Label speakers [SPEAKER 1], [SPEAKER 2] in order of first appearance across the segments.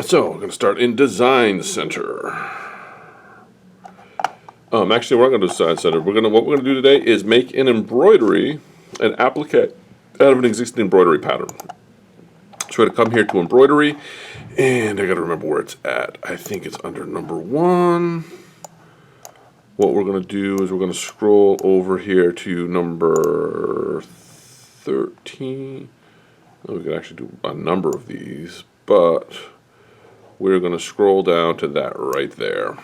[SPEAKER 1] So we're going to start in Design Center. Actually, we're not going to Design Center. What we're going to do today is make an embroidery, an applique out of an existing embroidery pattern. So we're going to come here to embroidery, and I got to remember where it's at. I think it's under number 1. What we're going to do is we're going to scroll over here to number 13. Well, we could actually do a number of these, but we're going to scroll down to that right there.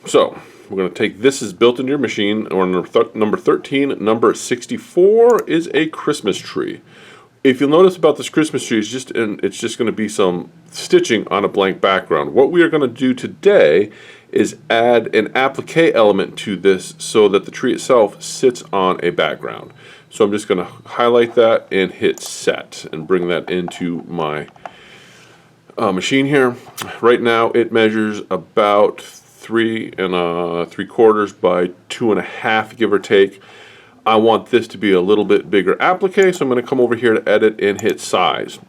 [SPEAKER 1] So we're going to take this is built into your machine, or number 13. Number 64 is a Christmas tree. If you'll notice about this Christmas tree, it's just going to be some stitching on a blank background. What we are going to do today is add an applique element to this so that the tree itself sits on a background. So I'm just going to highlight that and hit set and bring that into my machine here. Right now it measures about 3 3/4 by 2.5, give or take. I want this to be a little bit bigger applique, so I'm going to come over here to edit and hit size.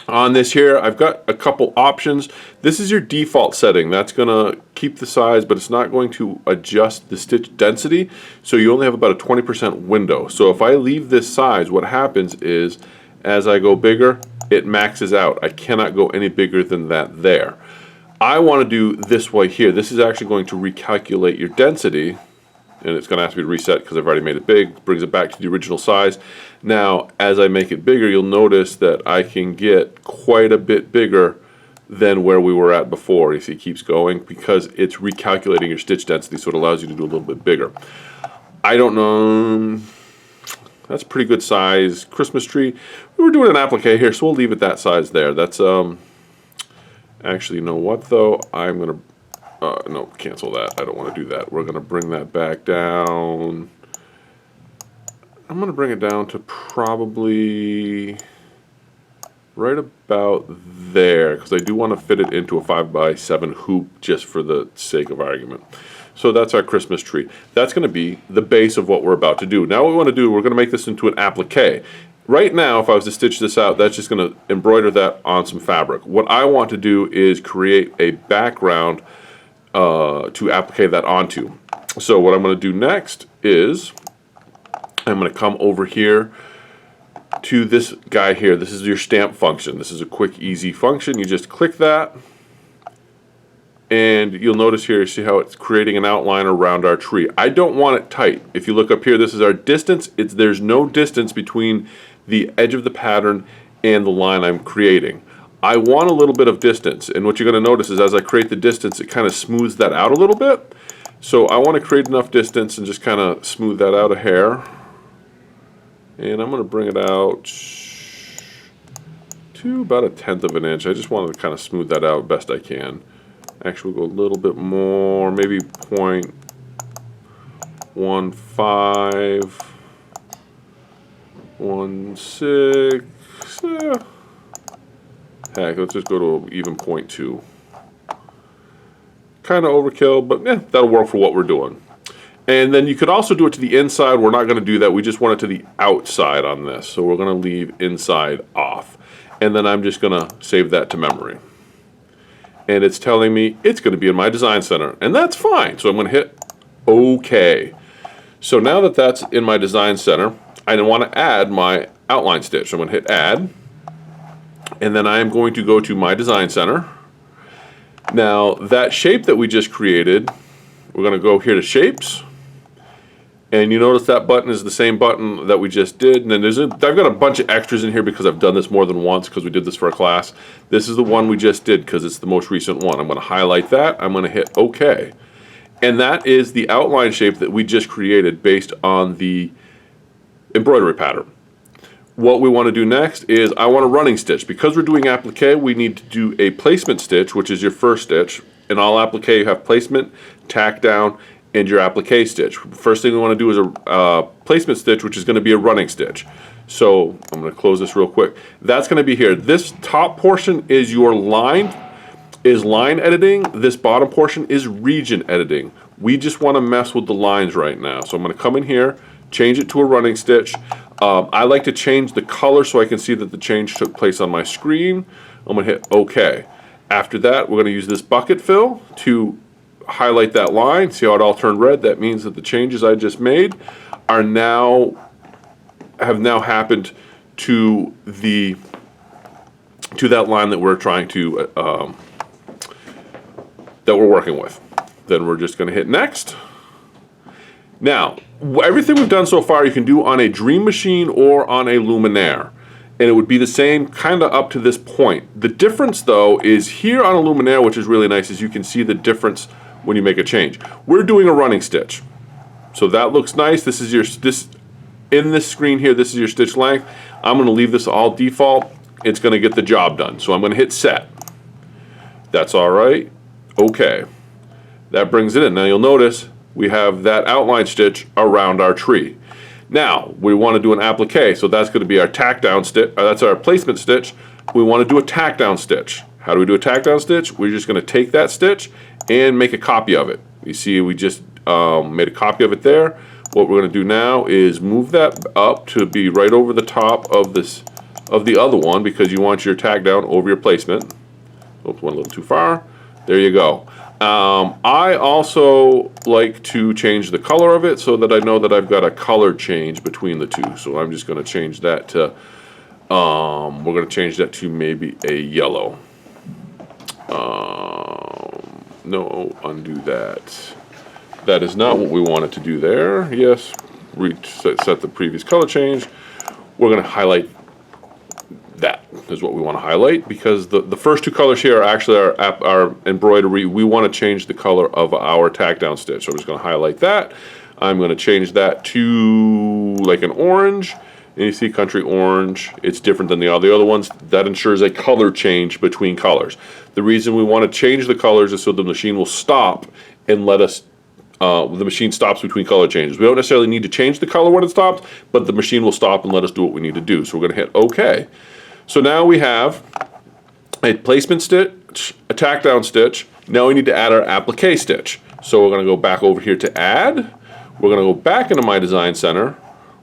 [SPEAKER 1] On this here, I've got a couple options. This is your default setting. That's going to keep the size, but it's not going to adjust the stitch density, so you only have about a 20% window. So if I leave this size, what happens is, as I go bigger, it maxes out. I cannot go any bigger than that there. I want to do this way here. This is actually going to recalculate your density, and it's going to ask me to reset because I've already made it big. Brings it back to the original size. Now, as I make it bigger, you'll notice that I can get quite a bit bigger than where we were at before. You see, it keeps going because it's recalculating your stitch density, so it allows you to do a little bit bigger. I don't know. That's a pretty good size Christmas tree. We were doing an applique here, so we'll leave it that size there. That's actually, you know what though? I'm gonna no, cancel that. I don't want to do that. We're going to bring that back down. I'm going to bring it down to probably right about there, because I do want to fit it into a 5x7 hoop just for the sake of argument. So that's our Christmas tree. That's going to be the base of what we're about to do. Now what we want to do, we're going to make this into an applique. Right now, if I was to stitch this out, that's just going to embroider that on some fabric. What I want to do is create a background to applique that onto. So what I'm going to do next is I'm going to come over here to this guy here. This is your stamp function. This is a quick, easy function. You just click that, and you'll notice here, you see how it's creating an outline around our tree. I don't want it tight. If you look up here, this is our distance. There's no distance between the edge of the pattern and the line I'm creating. I want a little bit of distance, and what you're going to notice is as I create the distance, it kind of smooths that out a little bit. So I want to create enough distance and just kind of smooth that out a hair. And I'm going to bring it out to about 1/10 of an inch. I just want to kind of smooth that out best I can. Actually, we'll go a little bit more, maybe 0.15, 1/6. Heck, let's just go to even 0.2. Kind of overkill, but yeah, that'll work for what we're doing. And then you could also do it to the inside. We're not going to do that. We just want it to the outside on this. So we're going to leave inside off. And then I'm just going to save that to memory. And it's telling me it's going to be in my design center. And that's fine. So I'm going to hit OK. So now that that's in my design center, I want to add my outline stitch. So I'm going to hit add. And then I am going to go to my design center. Now that shape that we just created, we're going to go here to shapes, and you notice that button is the same button that we just did. And then I've got a bunch of extras in here because I've done this more than once because we did this for a class. This is the one we just did because it's the most recent one. I'm going to highlight that. I'm going to hit OK, and that is the outline shape that we just created based on the embroidery pattern. What we want to do next is I want a running stitch. Because we're doing applique, we need to do a placement stitch, which is your first stitch. In all applique, you have placement, tack down, and your applique stitch. First thing we want to do is a placement stitch, which is going to be a running stitch. So I'm going to close this real quick. That's going to be here. This top portion is your line editing. This bottom portion is region editing. We just want to mess with the lines right now. So I'm going to come in here, change it to a running stitch. I like to change the color so I can see that the change took place on my screen. I'm going to hit OK. After that, we're going to use this bucket fill to highlight that line. See how it all turned red? That means that the changes I just made have now happened to that line that we're trying to that we're working with. Then we're just going to hit next. Now, everything we've done so far you can do on a Dream Machine or on a Luminaire, and it would be the same kind of up to this point. The difference though is here on a Luminaire, which is really nice, is you can see the difference when you make a change. We're doing a running stitch, so that looks nice. This is in this screen here, this is your stitch length. I'm going to leave this all default. It's going to get the job done. So I'm going to hit set. That's all right. Okay. That brings it in. Now you'll notice we have that outline stitch around our tree. Now we want to do an applique, so that's going to be our tack down stitch. That's our placement stitch. We want to do a tack down stitch. How do we do a tack down stitch? We're just going to take that stitch and make a copy of it. You see, we just made a copy of it there. What we're going to do now is move that up to be right over the top of the other one, because you want your tack down over your placement. Oops, went a little too far. There you go. I also like to change the color of it so that I know that I've got a color change between the two. So I'm just going to change that to, we're going to change that to maybe a yellow. No, undo that. That is not what we wanted to do there. Yes, set the previous color change. We're going to highlight that is what we want to highlight, because the first two colors here are actually our embroidery. We want to change the color of our tack down stitch. So I'm just going to highlight that. I'm going to change that to like an orange. And you see country orange. It's different than the other ones. That ensures a color change between colors. The reason we want to change the colors is so the machine will stop and let us the machine stops between color changes. We don't necessarily need to change the color when it stops, but the machine will stop and let us do what we need to do. So we're going to hit OK. So now we have a placement stitch, a tack down stitch. Now we need to add our applique stitch. So we're going to go back over here to add. We're going to go back into my design center.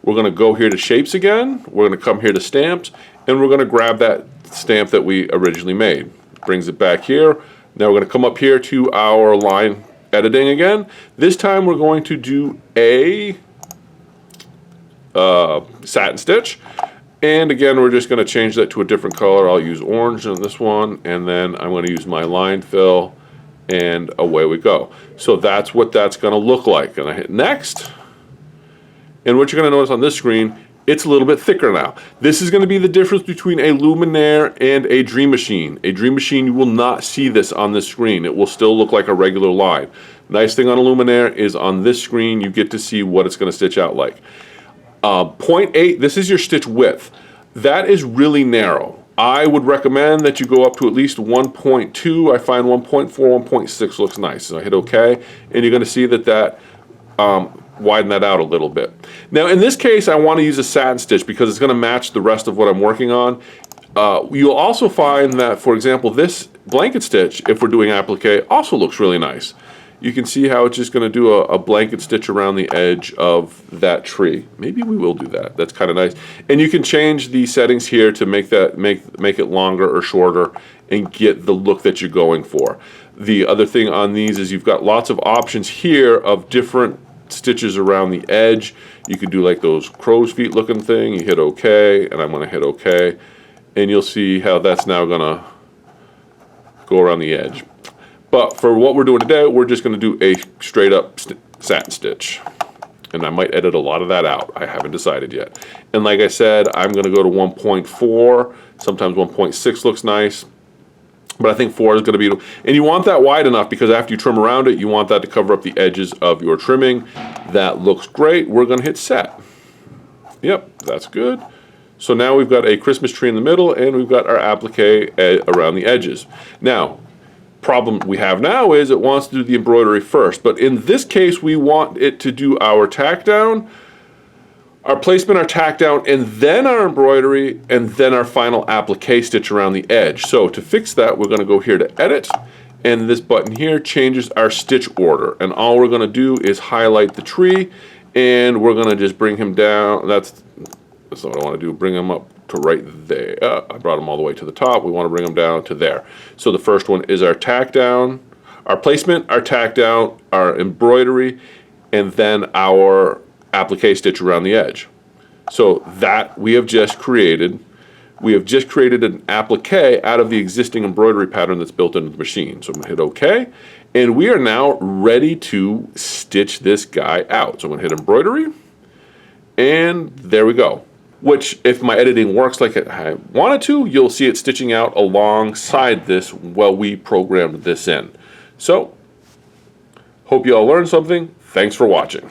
[SPEAKER 1] We're going to go here to shapes again. We're going to come here to stamps, and we're going to grab that stamp that we originally made. Brings it back here. Now we're going to come up here to our line editing again. This time we're going to do a satin stitch. And again, we're just going to change that to a different color. I'll use orange on this one, and then I'm going to use my line fill, and away we go. So that's what that's going to look like. And I hit next. And what you're going to notice on this screen, it's a little bit thicker now. This is going to be the difference between a Luminaire and a Dream Machine. A Dream Machine, you will not see this on this screen. It will still look like a regular line. Nice thing on a Luminaire is on this screen, you get to see what it's going to stitch out like. 0.8, this is your stitch width. That is really narrow. I would recommend that you go up to at least 1.2. I find 1.4, 1.6 looks nice. So I hit OK, and you're going to see that widen that out a little bit. Now in this case, I want to use a satin stitch because it's going to match the rest of what I'm working on. You'll also find that, for example, this blanket stitch, if we're doing applique, also looks really nice. You can see how it's just going to do a blanket stitch around the edge of that tree. Maybe we will do that. That's kind of nice. And you can change the settings here to make it longer or shorter and get the look that you're going for. The other thing on these is you've got lots of options here of different stitches around the edge. You could do like those crow's feet looking thing. You hit OK, and I'm going to hit OK, and you'll see how that's now going to go around the edge. But for what we're doing today, we're just going to do a straight up satin stitch. And I might edit a lot of that out. I haven't decided yet. And like I said, I'm going to go to 1.4. Sometimes 1.6 looks nice. But I think 4 is going to be, and you want that wide enough because after you trim around it, you want that to cover up the edges of your trimming. That looks great. We're going to hit set. Yep, that's good. So now we've got a Christmas tree in the middle, and we've got our applique around the edges. Now, problem we have now is it wants to do the embroidery first, but in this case we want it to do our tack down, our placement, our tack down, and then our embroidery, and then our final applique stitch around the edge. So to fix that, we're going to go here to edit, and this button here changes our stitch order, and all we're going to do is highlight the tree, and we're going to just bring him down. That's So what I want to do, bring them up to right there. I brought them all the way to the top. We want to bring them down to there. So the first one is our tack down, our placement, our tack down, our embroidery, and then our applique stitch around the edge. So that we have just created. We have just created an applique out of the existing embroidery pattern that's built into the machine. So I'm going to hit OK, and we are now ready to stitch this guy out. So I'm going to hit embroidery, and there we go. Which, if my editing works like I wanted to, you'll see it stitching out alongside this while we programmed this in. So, hope you all learned something. Thanks for watching.